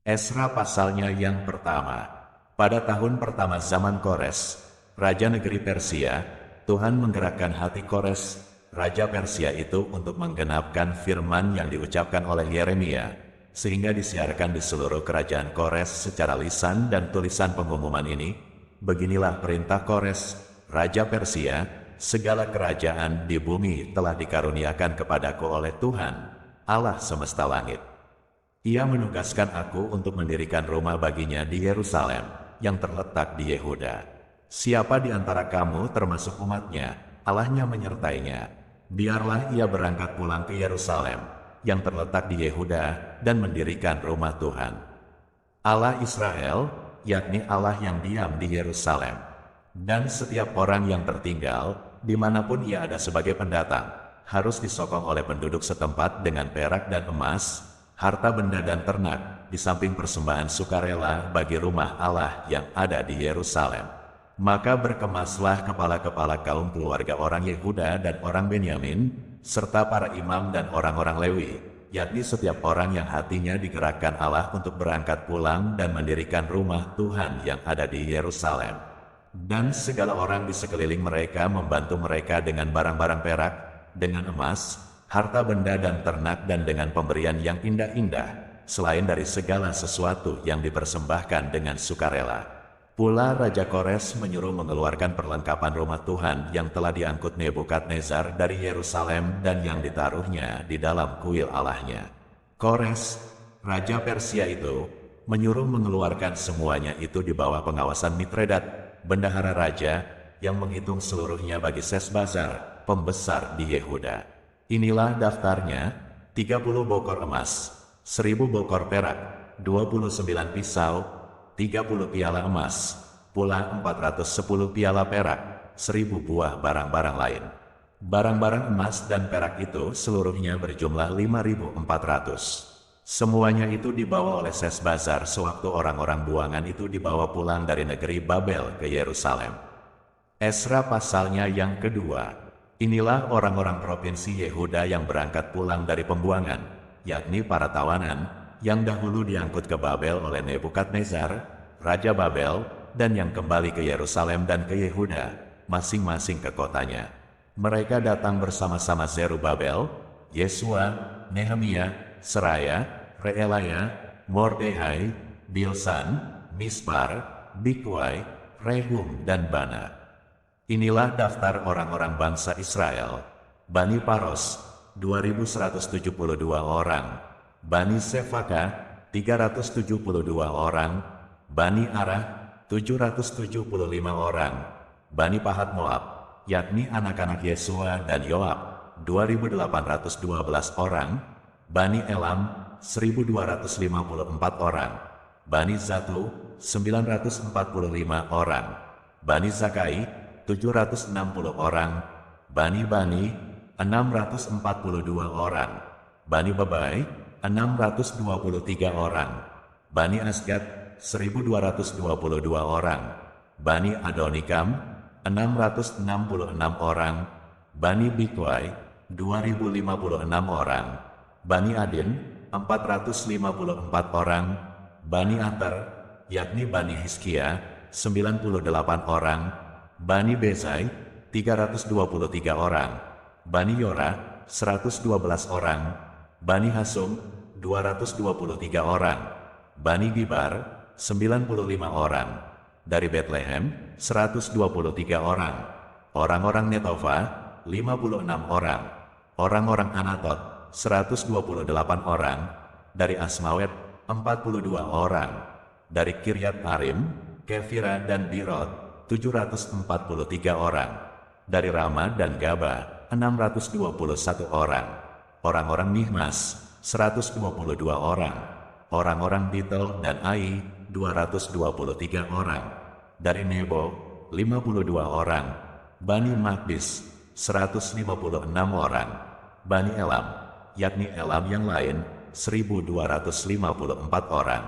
Esra pasalnya yang pertama. Pada tahun pertama zaman Kores, Raja Negeri Persia, Tuhan menggerakkan hati Kores, Raja Persia itu untuk menggenapkan firman yang diucapkan oleh Yeremia, sehingga disiarkan di seluruh kerajaan Kores secara lisan dan tulisan pengumuman ini. Beginilah perintah Kores, Raja Persia, segala kerajaan di bumi telah dikaruniakan kepadaku oleh Tuhan, Allah semesta langit. Ia menugaskan aku untuk mendirikan rumah baginya di Yerusalem, yang terletak di Yehuda. Siapa di antara kamu termasuk umatnya, Allahnya menyertainya. Biarlah ia berangkat pulang ke Yerusalem, yang terletak di Yehuda, dan mendirikan rumah Tuhan, Allah Israel, yakni Allah yang diam di Yerusalem. Dan setiap orang yang tertinggal, dimanapun ia ada sebagai pendatang, harus disokong oleh penduduk setempat dengan perak dan emas, harta benda dan ternak, di samping persembahan sukarela bagi rumah Allah yang ada di Yerusalem. Maka berkemaslah kepala-kepala kaum keluarga orang Yehuda dan orang Benyamin, serta para imam dan orang-orang Lewi, yakni setiap orang yang hatinya digerakkan Allah untuk berangkat pulang dan mendirikan rumah Tuhan yang ada di Yerusalem. Dan segala orang di sekeliling mereka membantu mereka dengan barang-barang perak, dengan emas, harta benda dan ternak dan dengan pemberian yang indah-indah, selain dari segala sesuatu yang dipersembahkan dengan sukarela. Pula Raja Kores menyuruh mengeluarkan perlengkapan rumah Tuhan yang telah diangkut Nebukadnezar dari Yerusalem dan yang ditaruhnya di dalam kuil Allahnya. Kores, Raja Persia itu, menyuruh mengeluarkan semuanya itu di bawah pengawasan Mitredat, bendahara raja, yang menghitung seluruhnya bagi Sesbazar, pembesar di Yehuda. Inilah daftarnya: 30 bokor emas, 1000 bokor perak, 29 pisau, 30 piala emas, pula 410 piala perak, 1000 buah barang-barang lain. Barang-barang emas dan perak itu seluruhnya berjumlah 5.400. Semuanya itu dibawa oleh Sesbazar sewaktu orang-orang buangan itu dibawa pulang dari negeri Babel ke Yerusalem. Esra pasalnya yang kedua. Inilah orang-orang provinsi Yehuda yang berangkat pulang dari pembuangan, yakni para tawanan, yang dahulu diangkut ke Babel oleh Nebukadnezar, Raja Babel, dan yang kembali ke Yerusalem dan ke Yehuda, masing-masing ke kotanya. Mereka datang bersama-sama Zerubabel, Yesua, Nehemia, Seraya, Reelaya, Mordehai, Bilsan, Mispar, Bikwai, Rehum, dan Bana. Inilah daftar orang-orang bangsa Israel. Bani Paros, 2.172 orang. Bani Sefaka, 372 orang. Bani Arah, 775 orang. Bani Pahat Moab, yakni anak-anak Yesua dan Yoab, 2.812 orang. Bani Elam, 1.254 orang. Bani Zatu, 945 orang. Bani Zakai, 760 orang. Bani, 642 orang. Bani Bebai, 623 orang. Bani Asgad, 1.222 orang. Bani Adonikam, 666 orang. Bani Bikwai, 2.056 orang. Bani Adin, 454 orang. Bani Ater, yakni Bani Hizkia, 98 orang. Bani Bezai, 323 orang. Bani Yora, 112 orang. Bani Hasum, 223 orang. Bani Gibar, 95 orang. Dari Bethlehem, 123 orang. Orang-orang Netofa, 56 orang. Orang-orang Anatot, 128 orang. Dari Asmawet, 42 orang. Dari Kiryat Arim, Kefira dan Birot, 743 orang. Dari Rama dan Gaba, 621 orang. Orang-orang Mihmas, 122 orang. Orang-orang Bitel dan Ai, 223 orang. Dari Nebo, 52 orang. Bani Makbis, 156 orang. Bani Elam, yakni Elam yang lain, 1.254 orang.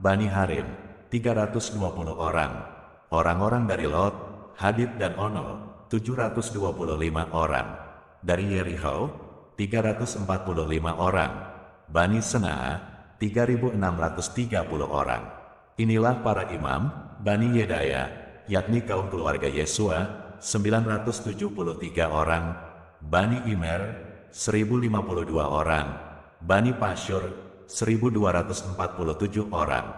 Bani Harim, 320 orang. Orang-orang dari Lot, Hadid dan Ono, 725 orang. Dari Yeriho, 345 orang. Bani Senaa, 3.630 orang. Inilah para imam, Bani Yedaya, yakni kaum keluarga Yesua, 973 orang, Bani Imer, 1052 orang, Bani Pasyur, 1247 orang,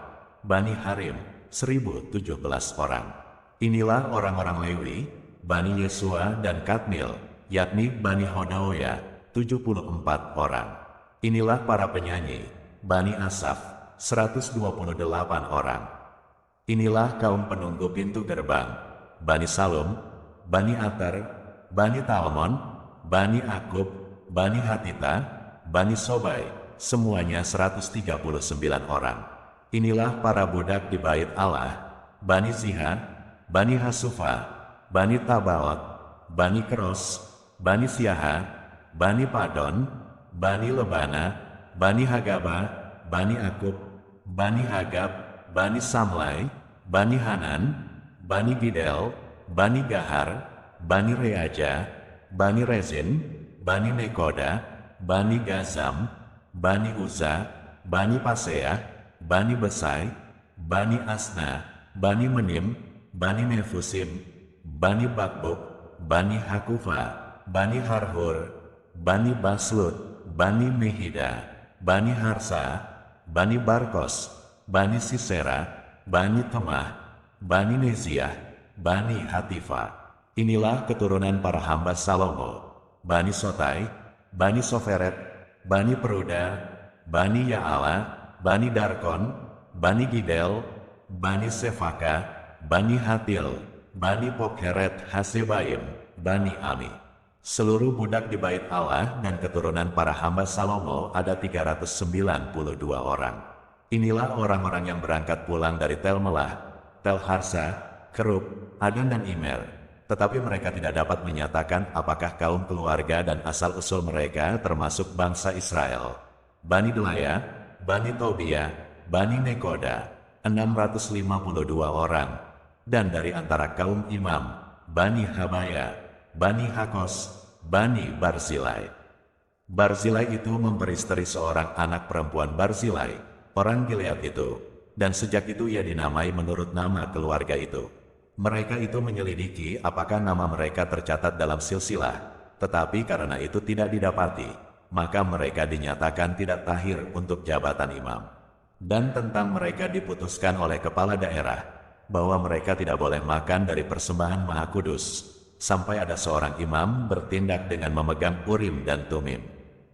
Bani Harim, 1017 orang. Inilah orang-orang Lewi, Bani Yesua dan Kadmiel, yakni Bani Hodaoya, 74 orang. Inilah para penyanyi, Bani Asaf, 128 orang. Inilah kaum penunggu pintu gerbang, Bani Salum, Bani Ater, Bani Talmon, Bani Akub, Bani Hatita, Bani Sobai, semuanya 139 orang. Inilah para budak di bait Allah, Bani Ziha, Bani Hasufa, Bani Tabaot, Bani Keros, Bani Siaha, Bani Padon, Bani Lebana, Bani Hagaba, Bani Akub, Bani Hagab, Bani Samlai, Bani Hanan, Bani Gidel, Bani Gahar, Bani Reaja, Bani Rezin, Bani Nekoda, Bani Gazam, Bani Uza, Bani Pasea, Bani Besai, Bani Asna, Bani Menim, Bani Nefusim, Bani Bakbuk, Bani Hakufa, Bani Harhur, Bani Baslut, Bani Mehida, Bani Harsa, Bani Barkos, Bani Sisera, Bani Temah, Bani Neziah, Bani Hatifa. Inilah keturunan para hamba Salomo, Bani Sotai, Bani Soferet, Bani Peruda, Bani Yaala, Bani Darkon, Bani Gidel, Bani Sefaka, Bani Hatil, Bani Pokheret Hasebaim, Bani Ami. Seluruh budak di bait Allah dan keturunan para hamba Salomo ada 392 orang. Inilah orang-orang yang berangkat pulang dari Tel Melah, Tel Harsa, Kerub, Adan dan Imer. Tetapi mereka tidak dapat menyatakan apakah kaum keluarga dan asal-usul mereka termasuk bangsa Israel. Bani Delaya, Bani Tobia, Bani Nekoda, 652 orang. Dan dari antara kaum imam, Bani Habaya, Bani Hakos, Bani Barzilai. Barzilai itu memperistri seorang anak perempuan Barzilai, orang Gilead itu, dan sejak itu ia dinamai menurut nama keluarga itu. Mereka itu menyelidiki apakah nama mereka tercatat dalam silsilah, tetapi karena itu tidak didapati, maka mereka dinyatakan tidak tahir untuk jabatan imam. Dan tentang mereka diputuskan oleh kepala daerah, bahwa mereka tidak boleh makan dari persembahan Maha Kudus, sampai ada seorang imam bertindak dengan memegang Urim dan Tumim.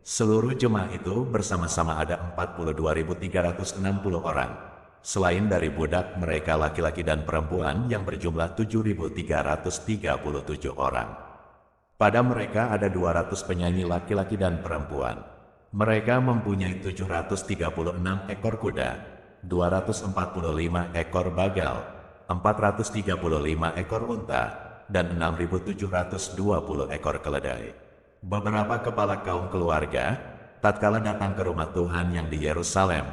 Seluruh jemaah itu bersama-sama ada 42.360 orang. Selain dari budak mereka laki-laki dan perempuan yang berjumlah 7.337 orang. Pada mereka ada 200 penyanyi laki-laki dan perempuan. Mereka mempunyai 736 ekor kuda, 245 ekor bagal, 435 ekor unta, dan 6.720 ekor keledai. Beberapa kepala kaum keluarga, tatkala datang ke rumah Tuhan yang di Yerusalem,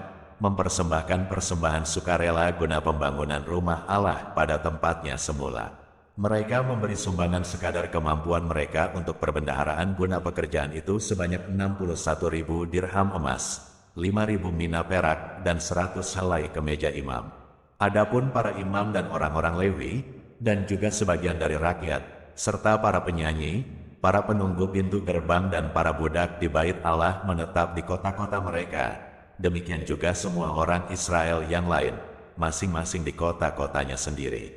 mempersembahkan persembahan sukarela guna pembangunan rumah Allah pada tempatnya semula. Mereka memberi sumbangan sekadar kemampuan mereka untuk perbendaharaan guna pekerjaan itu sebanyak 61.000 dirham emas, 5.000 mina perak, dan 100 helai kemeja imam. Adapun para imam dan orang-orang Lewi, dan juga sebagian dari rakyat, serta para penyanyi, para penunggu pintu gerbang dan para budak di bait Allah menetap di kota-kota mereka. Demikian juga semua orang Israel yang lain, masing-masing di kota-kotanya sendiri.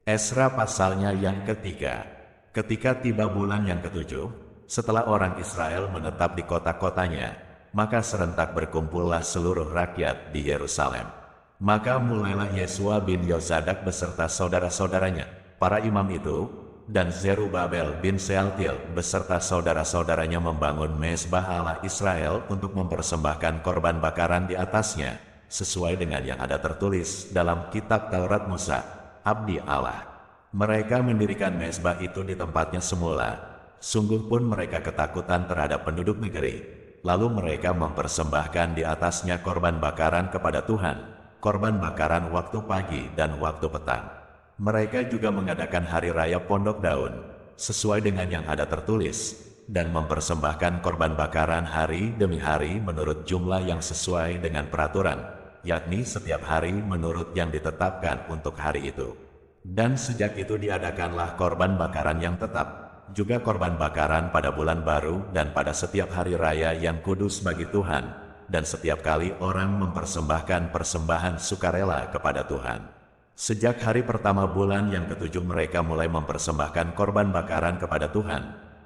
Esra pasalnya yang ketiga. Ketika tiba bulan yang ketujuh, setelah orang Israel menetap di kota-kotanya, maka serentak berkumpullah seluruh rakyat di Yerusalem. Maka mulailah Yesua bin Yozadak beserta saudara-saudaranya, para imam itu, dan Zerubabel bin Sealtiel beserta saudara-saudaranya membangun mezbah Allah Israel untuk mempersembahkan korban bakaran di atasnya, sesuai dengan yang ada tertulis dalam kitab Taurat Musa, Abdi Allah. Mereka mendirikan mezbah itu di tempatnya semula. Sungguh pun mereka ketakutan terhadap penduduk negeri. Lalu mereka mempersembahkan di atasnya korban bakaran kepada Tuhan, korban bakaran waktu pagi dan waktu petang. Mereka juga mengadakan hari raya Pondok Daun, sesuai dengan yang ada tertulis, dan mempersembahkan korban bakaran hari demi hari menurut jumlah yang sesuai dengan peraturan, yakni setiap hari menurut yang ditetapkan untuk hari itu. Dan sejak itu diadakanlah korban bakaran yang tetap, juga korban bakaran pada bulan baru dan pada setiap hari raya yang kudus bagi Tuhan, dan setiap kali orang mempersembahkan persembahan sukarela kepada Tuhan. Sejak hari pertama bulan yang ketujuh mereka mulai mempersembahkan korban bakaran kepada Tuhan,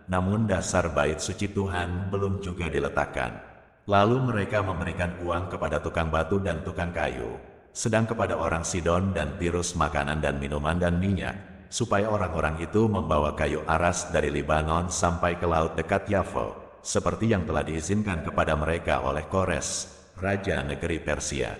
namun dasar bait suci Tuhan belum juga diletakkan. Lalu mereka memberikan uang kepada tukang batu dan tukang kayu, sedang kepada orang Sidon dan Tirus makanan dan minuman dan minyak, supaya orang-orang itu membawa kayu aras dari Libanon sampai ke laut dekat Yafo, seperti yang telah diizinkan kepada mereka oleh Kores, raja negeri Persia.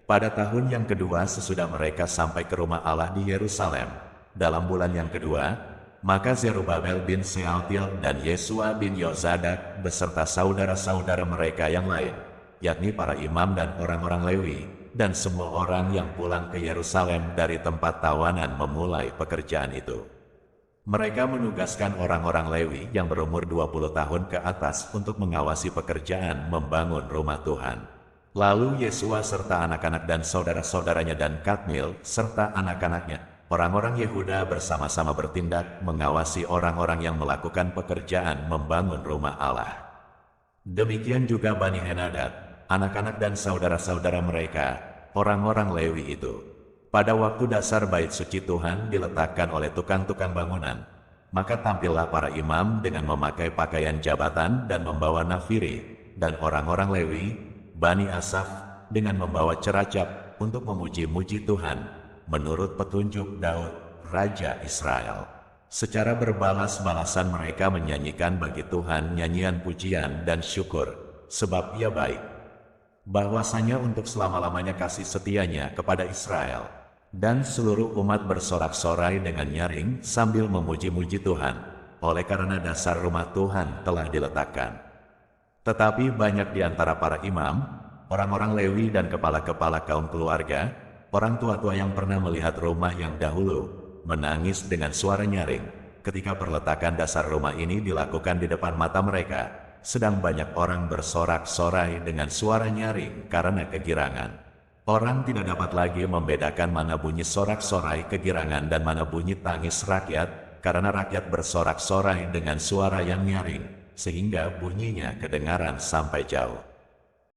Pada tahun yang kedua sesudah mereka sampai ke rumah Allah di Yerusalem, dalam bulan yang kedua, maka Zerubabel bin Sealtiel dan Yesua bin Yozadak beserta saudara-saudara mereka yang lain, yakni para imam dan orang-orang Lewi, dan semua orang yang pulang ke Yerusalem dari tempat tawanan memulai pekerjaan itu. Mereka menugaskan orang-orang Lewi yang berumur 20 tahun ke atas untuk mengawasi pekerjaan membangun rumah Tuhan. Lalu Yesua serta anak-anak dan saudara-saudaranya dan Kadmil serta anak-anaknya, orang-orang Yehuda bersama-sama bertindak mengawasi orang-orang yang melakukan pekerjaan membangun rumah Allah. Demikian juga Bani Henadad, anak-anak dan saudara-saudara mereka, orang-orang Lewi itu. Pada waktu dasar bait suci Tuhan diletakkan oleh tukang-tukang bangunan, maka tampillah para imam dengan memakai pakaian jabatan dan membawa nafiri, dan orang-orang Lewi, Bani Asaf, dengan membawa ceracap untuk memuji-muji Tuhan, menurut petunjuk Daud, Raja Israel. Secara berbalas-balasan mereka menyanyikan bagi Tuhan nyanyian pujian dan syukur, sebab Ia baik. Bahwasanya untuk selama-lamanya kasih setianya kepada Israel, dan seluruh umat bersorak-sorai dengan nyaring sambil memuji-muji Tuhan, oleh karena dasar rumah Tuhan telah diletakkan. Tetapi banyak di antara para imam, orang-orang Lewi dan kepala-kepala kaum keluarga, orang tua-tua yang pernah melihat rumah yang dahulu, menangis dengan suara nyaring, ketika perletakan dasar rumah ini dilakukan di depan mata mereka, sedang banyak orang bersorak-sorai dengan suara nyaring karena kegirangan. Orang tidak dapat lagi membedakan mana bunyi sorak-sorai kegirangan dan mana bunyi tangis rakyat, karena rakyat bersorak-sorai dengan suara yang nyaring, sehingga bunyinya kedengaran sampai jauh.